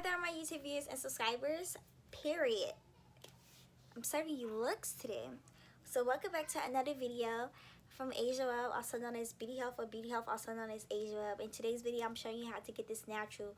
there, my YouTube viewers and subscribers. Period. I'm serving you looks today. So welcome back to another video from Asia, also known as Beauty Health, or Beauty Health, also known as Asia. In today's video, I'm showing you how to get this natural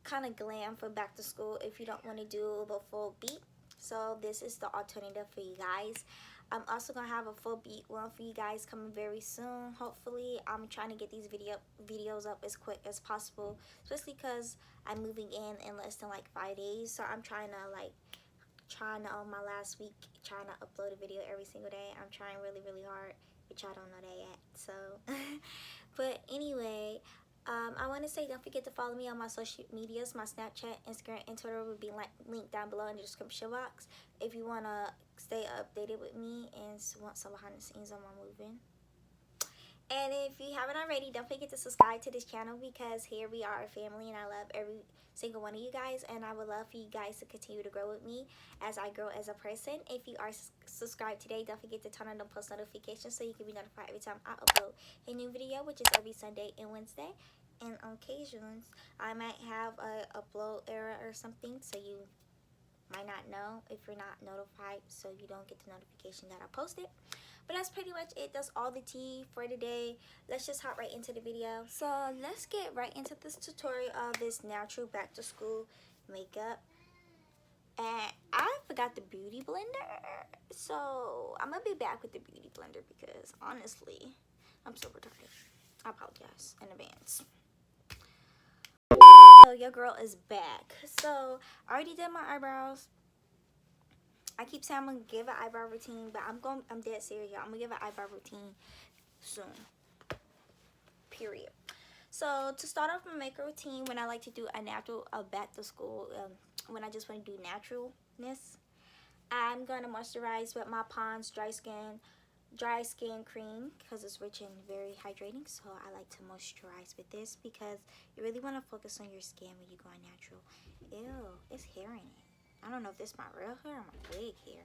kind of glam for back to school if you don't want to do the full beat. So this is the alternative for you guys. I'm also gonna have a full beat one for you guys coming very soon. Hopefully, I'm trying to get these videos up as quick as possible, especially because I'm moving in less than like 5 days. So I'm trying to on my last week trying to upload a video every single day. I'm trying really hard, but y'all don't know that yet. So but anyway, I want to say don't forget to follow me on my social medias. My Snapchat, Instagram, and Twitter will be linked down below in the description box if you want to stay updated with me and want some behind the scenes on my moving. And if you haven't already, don't forget to subscribe to this channel, because here we are a family and I love every single one of you guys, and I would love for you guys to continue to grow with me as I grow as a person. If you are subscribed today, don't forget to turn on the post notifications so you can be notified every time I upload a new video, which is every Sunday and Wednesday. And on occasions, I might have a upload error or something, so you might not know if you're not notified, so you don't get the notification that I posted. But that's pretty much it. That's all the tea for today. Let's just hop right into the video. So let's get right into this tutorial of this natural back to school makeup. And I forgot the beauty blender, so I'm gonna be back with the beauty blender because honestly, I'm so retarded. I apologize in advance. So your girl is back. So I already did my eyebrows. I keep saying I'm gonna give an eyebrow routine, but I'm dead serious, y'all. I'm gonna give an eyebrow routine soon. Period. So to start off my makeup routine, when I like to do a natural back to school, when I just want to do naturalness, I'm gonna moisturize with my Pond's dry skin cream because it's rich and very hydrating. So I like to moisturize with this because you really want to focus on your skin when you're going natural. Ew, it's hair in it. I don't know if this is my real hair or my wig hair.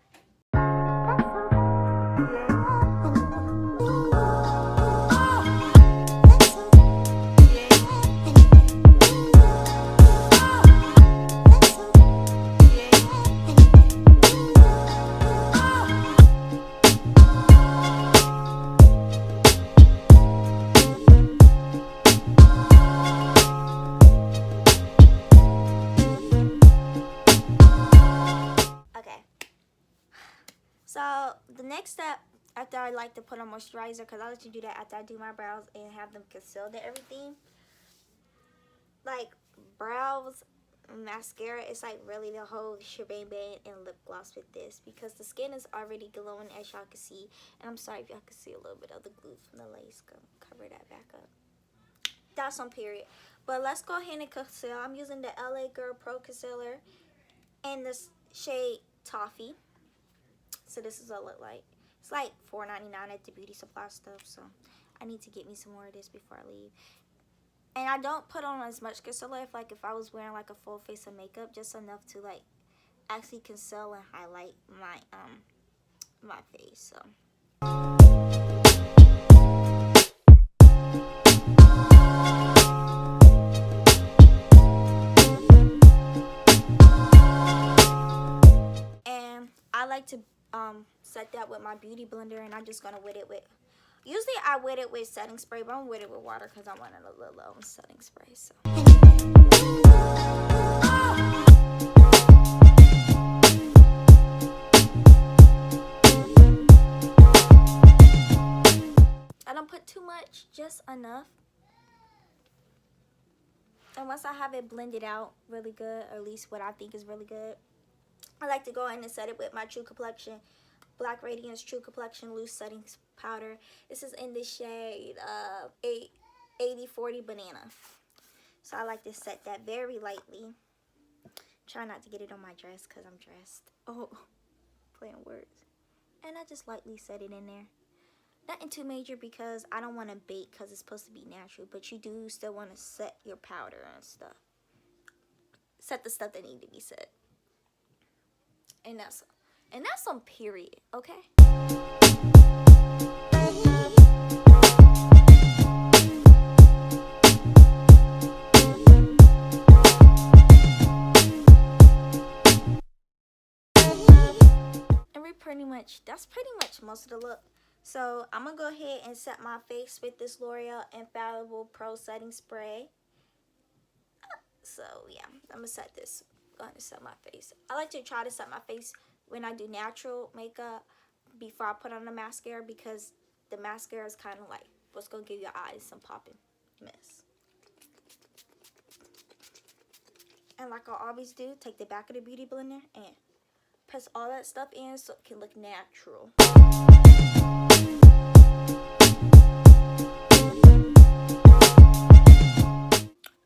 So the next step after I like to put on moisturizer, because I like to do that after I do my brows and have them concealed and everything. Like brows, mascara, it's like really the whole shebang bang, and lip gloss with this because the skin is already glowing, as y'all can see. And I'm sorry if y'all can see a little bit of the glue from the lace. Gonna cover that back up. That's on period. But let's go ahead and conceal. I'm using the LA Girl Pro Concealer in the shade Toffee. So this is what it look like. It's like $4.99 at the beauty supply stuff, so I need to get me some more of this before I leave. And I don't put on as much concealer if I was wearing like a full face of makeup, just enough to like actually conceal and highlight my my face. So and I like to set that with my beauty blender, and I'm just gonna wet it with, usually I wet it with setting spray, but I'm gonna wet it with water because I'm running a little low on setting spray. So I don't put too much, just enough. And once I have it blended out really good, or at least what I think is really good, I like to go in and set it with my True Complexion Black Radiance True Complexion Loose Setting Powder. This is in the shade 8040 Banana. So I like to set that very lightly. Try not to get it on my dress because I'm dressed. Oh, playing words. And I just lightly set it in there. Nothing too major because I don't want to bake because it's supposed to be natural. But you do still want to set your powder and stuff. Set the stuff that need to be set. And And that's on period, okay? That's pretty much most of the look. So I'm gonna go ahead and set my face with this L'Oreal Infallible Pro Setting Spray. So yeah, I'm gonna set this. Go ahead and set my face. I like to try to set my face when I do natural makeup before I put on the mascara, because the mascara is kind of like what's gonna give your eyes some popping mess. And like I always do, take the back of the beauty blender and press all that stuff in so it can look natural.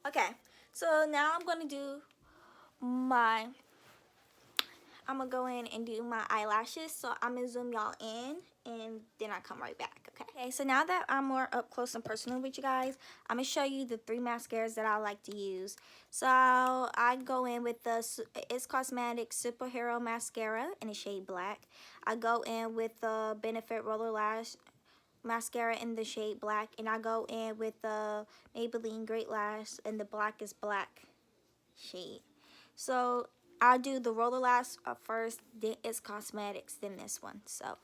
Okay, so now I'm gonna go in and do my eyelashes. So I'm gonna zoom y'all in and then I come right back. Okay, so now that I'm more up close and personal with you guys, I'm gonna show you the 3 mascaras that I like to use. So I go in with the It's Cosmetics Superhero Mascara in the shade Black. I go in with the Benefit Roller Lash Mascara in the shade Black, and I go in with the Maybelline Great Lash in the Black is Black shade. So I do the Roller Lash first, then It's Cosmetics, then this one. So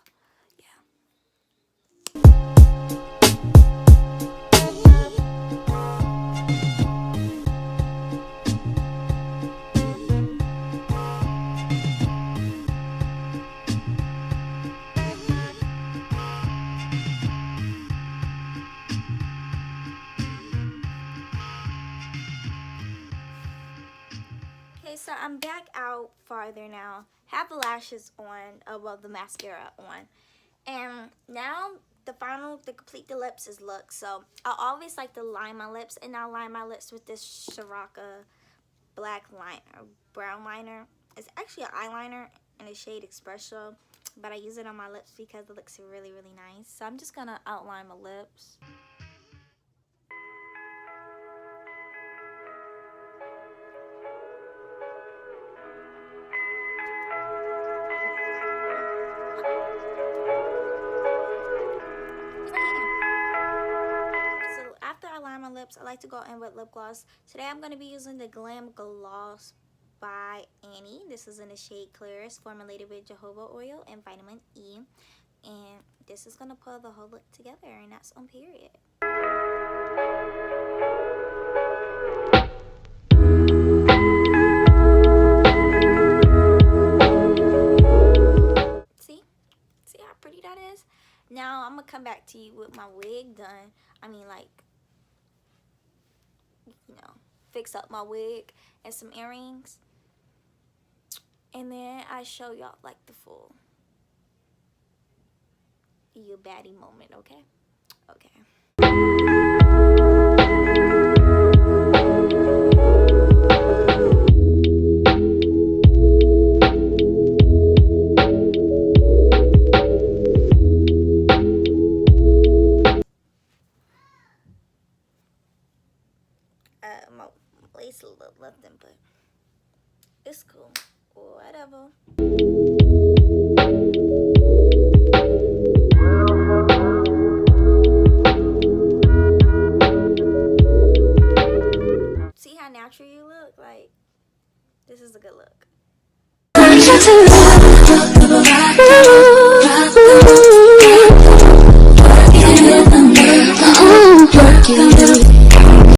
okay, so I'm back out farther now. Have the lashes on, well, the mascara on. And now to complete the lips is look. So I always like to line my lips, and I line my lips with this Sharaka black liner, brown liner. It's actually an eyeliner in the shade Espresso, but I use it on my lips because it looks really, really nice. So I'm just gonna outline my lips. So after I line my lips, I like to go in with lip gloss. Today I'm gonna be using the Glam Gloss by Annie. This is in the shade Clearest, formulated with jojoba oil and vitamin E. And this is gonna pull the whole look together, and that's on period. See how pretty that is? Now I'm gonna come back to you with my wig done. I mean, like, you know, fix up my wig and some earrings. And then I show y'all like the full you baddie moment, okay? Okay.